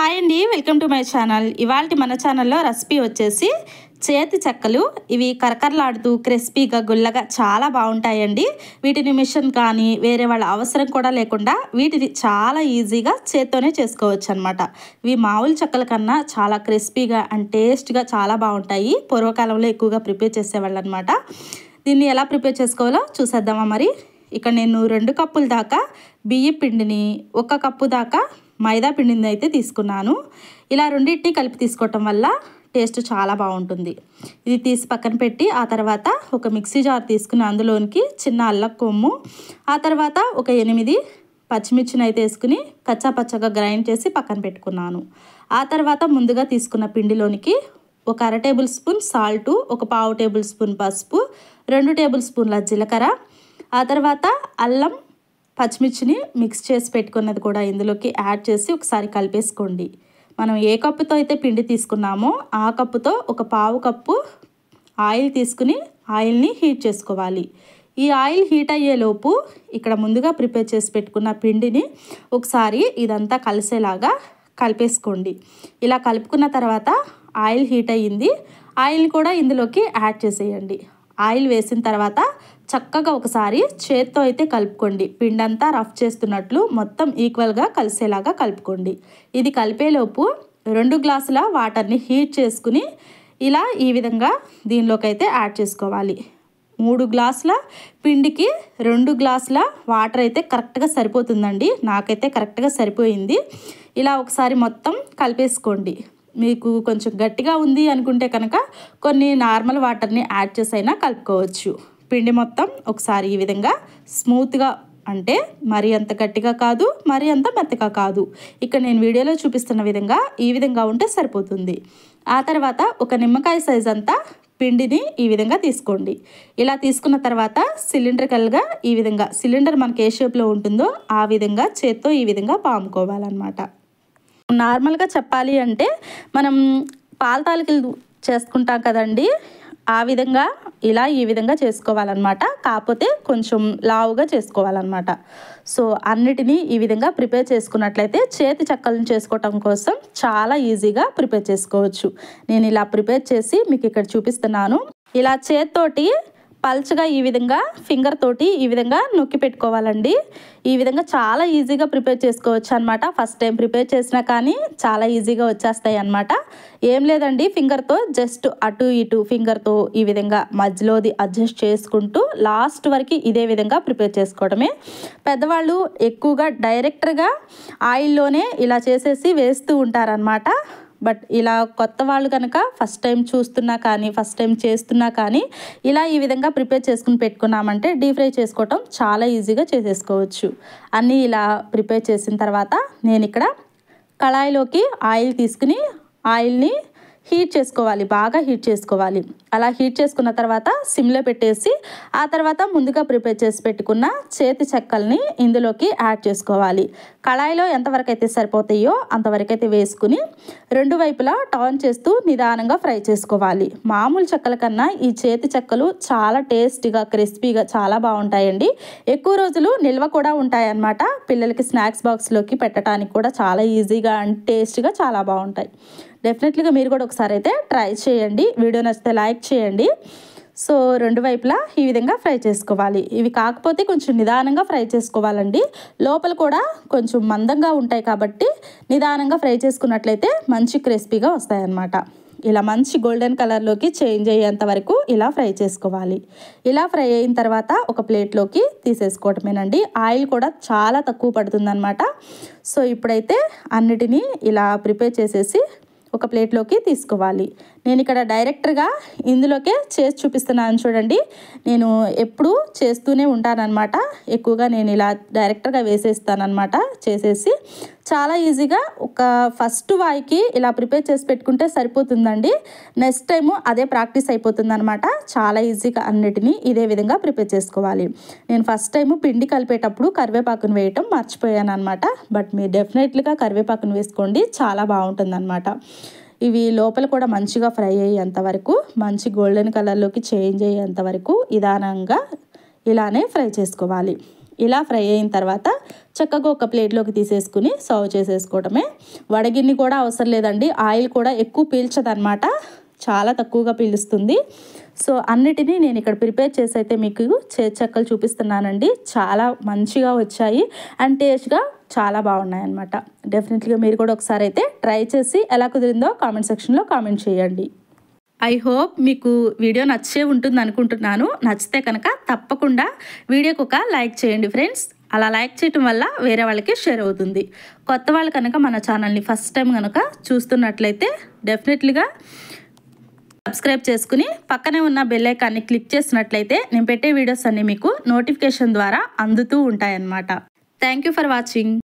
Hi అండి, welcome to my channel. ఇవాళ మన ఛానల్లో రెసిపీ వచ్చేసి చేతి చెక్కలు. ఇవి కరకరలాడుతూ క్రిస్పీగా గుల్లగా చాలా బాగుంటాయండి. వీటిని మిషన్ కానీ వేరే వాళ్ళ అవసరం కూడా లేకుండా వీటిని చాలా ఈజీగా చేత్తోనే చేసుకోవచ్చు అనమాట. ఇవి మామూలు చెక్కల కన్నా చాలా క్రిస్పీగా అండ్ టేస్ట్గా చాలా బాగుంటాయి. పూర్వకాలంలో ఎక్కువగా ప్రిపేర్ చేసేవాళ్ళు అనమాట. దీన్ని ఎలా ప్రిపేర్ చేసుకోవాలో చూసేద్దామా మరి. ఇక్కడ నేను 2 కప్పుల దాకా బియ్యం పిండిని, 1 కప్పు దాకా మైదా పిండిని అయితే తీసుకున్నాను. ఇలా రెండింటిని కలిపి తీసుకోవటం వల్ల టేస్ట్ చాలా బాగుంటుంది. ఇది తీసి పక్కన పెట్టి ఆ తర్వాత ఒక మిక్సీ జార్ తీసుకుని అందులోనికి చిన్న అల్లం కొమ్ము, ఆ తర్వాత ఒక 8 పచ్చిమిర్చిని అయితే వేసుకుని కచ్చా పచ్చగా గ్రైండ్ చేసి పక్కన పెట్టుకున్నాను. ఆ తర్వాత ముందుగా తీసుకున్న పిండిలోనికి ఒక 1/2 టేబుల్ స్పూన్ సాల్టు, ఒక 1/2 టేబుల్ స్పూన్ పసుపు, 2 టేబుల్ స్పూన్ల జీలకర్ర, ఆ తర్వాత అల్లం పచ్చిమిర్చిని మిక్స్ చేసి పెట్టుకున్నది కూడా ఇందులోకి యాడ్ చేసి ఒకసారి కలిపేసుకోండి. మనం ఏ కప్పుతో అయితే పిండి తీసుకున్నామో ఆ కప్పుతో ఒక 1/2 కప్పు ఆయిల్ తీసుకుని ఆయిల్ని హీట్ చేసుకోవాలి. ఈ ఆయిల్ హీట్ అయ్యేలోపు ఇక్కడ ముందుగా ప్రిపేర్ చేసి పెట్టుకున్న పిండిని ఒకసారి ఇదంతా కలిసేలాగా కలిపేసుకోండి. ఇలా కలుపుకున్న తర్వాత ఆయిల్ హీట్ అయ్యింది. ఆయిల్ని కూడా ఇందులోకి యాడ్ చేసేయండి. ఆయిల్ వేసిన తర్వాత చక్కగా ఒకసారి చేత్తో అయితే కలుపుకోండి. పిండి అంతా రఫ్ చేస్తున్నట్లు మొత్తం ఈక్వల్గా కలిసేలాగా కలుపుకోండి. ఇది కలిపేలోపు 2 గ్లాసుల వాటర్ని హీట్ చేసుకుని ఇలా ఈ విధంగా దీనిలోకి అయితే యాడ్ చేసుకోవాలి. 3 గ్లాసుల పిండికి 2 గ్లాసుల వాటర్ అయితే కరెక్ట్గా సరిపోతుందండి. నాకైతే కరెక్ట్గా సరిపోయింది. ఇలా ఒకసారి మొత్తం కలిపేసుకోండి. మీకు కొంచెం గట్టిగా ఉంది అనుకుంటే కనుక కొన్ని నార్మల్ వాటర్ని యాడ్ చేసైనా కలుపుకోవచ్చు. పిండి మొత్తం ఒకసారి ఈ విధంగా స్మూత్గా, అంటే మరీ అంత గట్టిగా కాదు, మరీ అంత మెత్తగా కాదు, ఇక్కడ నేను వీడియోలో చూపిస్తున్న విధంగా ఈ విధంగా ఉంటే సరిపోతుంది. ఆ తర్వాత ఒక నిమ్మకాయ సైజ్ అంతా పిండిని ఈ విధంగా తీసుకోండి. ఇలా తీసుకున్న తర్వాత సిలిండ్రికల్గా ఈ విధంగా, సిలిండర్ మనకి ఏ షేప్లో ఉంటుందో ఆ విధంగా చేత్తో ఈ విధంగా పాముకోవాలన్నమాట. నార్మల్గా చెప్పాలి అంటే మనం పాల తాలికలు చేసుకుంటాం కదండి, ఆ విధంగా ఇలా ఈ విధంగా చేసుకోవాలన్నమాట. కాకపోతే కొంచెం లావుగా చేసుకోవాలన్నమాట. సో అన్నిటినీ ఈ విధంగా ప్రిపేర్ చేసుకున్నట్లయితే చేతి చెక్కలను చేసుకోవటం కోసం చాలా ఈజీగా ప్రిపేర్ చేసుకోవచ్చు. నేను ఇలా ప్రిపేర్ చేసి మీకు ఇక్కడ చూపిస్తున్నాను. ఇలా చేత్తోటి పల్చగా ఈ విధంగా ఫింగర్ తోటి ఈ విధంగా నొక్కి పెట్టుకోవాలండి. ఈ విధంగా చాలా ఈజీగా ప్రిపేర్ చేసుకోవచ్చు అనమాట. ఫస్ట్ టైం ప్రిపేర్ చేసినా కానీ చాలా ఈజీగా వచ్చేస్తాయి అన్నమాట. ఏం లేదండి, ఫింగర్తో జస్ట్ అటు ఇటు ఫింగర్తో ఈ విధంగా మధ్యలోది అడ్జస్ట్ చేసుకుంటూ లాస్ట్ వరకు ఇదే విధంగా ప్రిపేర్ చేసుకోవడమే. పెద్దవాళ్ళు ఎక్కువగా డైరెక్ట్గా ఆయిల్లోనే ఇలా చేసేసి వేస్తూ ఉంటారనమాట. బట్ ఇలా కొత్త వాళ్ళు కనుక ఫస్ట్ టైం చూస్తున్నా కానీ ఫస్ట్ టైం చేస్తున్నా కానీ ఇలా ఈ విధంగా ప్రిపేర్ చేసుకుని పెట్టుకున్నామంటే డీప్ ఫ్రై చేసుకోవటం చాలా ఈజీగా చేసేసుకోవచ్చు. అన్నీ ఇలా ప్రిపేర్ చేసిన తర్వాత నేను ఇక్కడ కళాయిలోకి ఆయిల్ తీసుకుని ఆయిల్ని హీట్ చేసుకోవాలి, బాగా హీట్ చేసుకోవాలి. అలా హీట్ చేసుకున్న తర్వాత సిమ్లో పెట్టేసి ఆ తర్వాత ముందుగా ప్రిపేర్ చేసి పెట్టుకున్న చేతి చెక్కల్ని ఇందులోకి యాడ్ చేసుకోవాలి. కళాయిలో ఎంతవరకు అయితే సరిపోతాయో అంతవరకు అయితే వేసుకుని 2 వైపులా టర్న్ చేస్తూ నిదానంగా ఫ్రై చేసుకోవాలి. మామూలు చెక్కల కన్నా ఈ చేతి చెక్కలు చాలా టేస్టీగా క్రిస్పీగా చాలా బాగుంటాయండి. ఎక్కువ రోజులు నిల్వ కూడా ఉంటాయన్నమాట. పిల్లలకి స్నాక్స్ బాక్స్లోకి పెట్టడానికి కూడా చాలా ఈజీగా అండ్ టేస్టీగా చాలా బాగుంటాయి. డెఫినెట్లీగా మీరు కూడా ఒకసారి అయితే ట్రై చేయండి. వీడియో నచ్చితే లైక్ చేయండి. సో 2 వైపులా ఈ విధంగా ఫ్రై చేసుకోవాలి. ఇవి కాకపోతే కొంచెం నిదానంగా ఫ్రై చేసుకోవాలండి. లోపల కూడా కొంచెం మందంగా ఉంటాయి కాబట్టి నిదానంగా ఫ్రై చేసుకున్నట్లయితే మంచి క్రిస్పీగా వస్తాయన్నమాట. ఇలా మంచి గోల్డెన్ కలర్లోకి చేంజ్ అయ్యేంత వరకు ఇలా ఫ్రై చేసుకోవాలి. ఇలా ఫ్రై అయిన తర్వాత ఒక ప్లేట్లోకి తీసేసుకోవటమేనండి. ఆయిల్ కూడా చాలా తక్కువ పడుతుందన్నమాట. సో ఇప్పుడైతే అన్నిటినీ ఇలా ప్రిపేర్ చేసేసి ఒక ప్లేట్లోకి తీసుకోవాలి. నేను ఇక్కడ డైరెక్ట్గా ఇందులోకే చేసి చూపిస్తున్నాను చూడండి. నేను ఎప్పుడు చేస్తూనే ఉంటానన్నమాట. ఎక్కువగా నేను ఇలా డైరెక్ట్గా వేసేస్తానన్నమాట. చేసేసి చాలా ఈజీగా ఒక ఫస్ట్ వాయికి ఇలా ప్రిపేర్ చేసి పెట్టుకుంటే సరిపోతుందండి. నెక్స్ట్ టైము అదే ప్రాక్టీస్ అయిపోతుందన్నమాట. చాలా ఈజీగా అన్నిటినీ ఇదే విధంగా ప్రిపేర్ చేసుకోవాలి. నేను ఫస్ట్ టైము పిండి కలిపేటప్పుడు కరివేపాకును వేయటం మర్చిపోయాను అనమాట. బట్ మీరు డెఫినెట్లీగా కరివేపాకును వేసుకోండి, చాలా బాగుంటుందన్నమాట. ఇవి లోపల కూడా మంచిగా ఫ్రై అయ్యేంత వరకు, మంచి గోల్డెన్ కలర్లోకి చేంజ్ అయ్యేంత వరకు నిదానంగా ఇలానే ఫ్రై చేసుకోవాలి. ఇలా ఫ్రై అయిన తర్వాత చక్కగా ఒక ప్లేట్లోకి తీసేసుకుని సర్వ్ చేసేసుకోవడమే. వడగిన్ని కూడా అవసరం లేదండి, ఆయిల్ కూడా ఎక్కువ పీల్చదనమాట, చాలా తక్కువగా పీలుస్తుంది. సో అన్నిటినీ నేను ఇక్కడ ప్రిపేర్ చేసి అయితే మీకు చేతి చెక్కలు చూపిస్తున్నానండి. చాలా మంచిగా వచ్చాయి అండ్ టేస్ట్గా చాలా బాగున్నాయి అన్నమాట. డెఫినెట్లీగా మీరు కూడా ఒకసారి అయితే ట్రై చేసి ఎలా కుదిరిందో కామెంట్ సెక్షన్లో కామెంట్ చేయండి. ఐ హోప్ మీకు వీడియో నచ్చే ఉంటుంది అనుకుంటున్నాను. నచ్చితే కనుక తప్పకుండా వీడియోకి ఒక లైక్ చేయండి ఫ్రెండ్స్. అలా లైక్ చేయటం వల్ల వేరే వాళ్ళకి షేర్ అవుతుంది. కొత్త వాళ్ళు కనుక మన ఛానల్ని ఫస్ట్ టైం కనుక చూస్తున్నట్లయితే డెఫినెట్లీగా సబ్స్క్రైబ్ చేసుకుని పక్కనే ఉన్న బెల్ ఐకాన్ని క్లిక్ చేసినట్లయితే నేను పెట్టే వీడియోస్ అన్నీ మీకు నోటిఫికేషన్ ద్వారా అందుతూ ఉంటాయన్నమాట. Thank you for watching.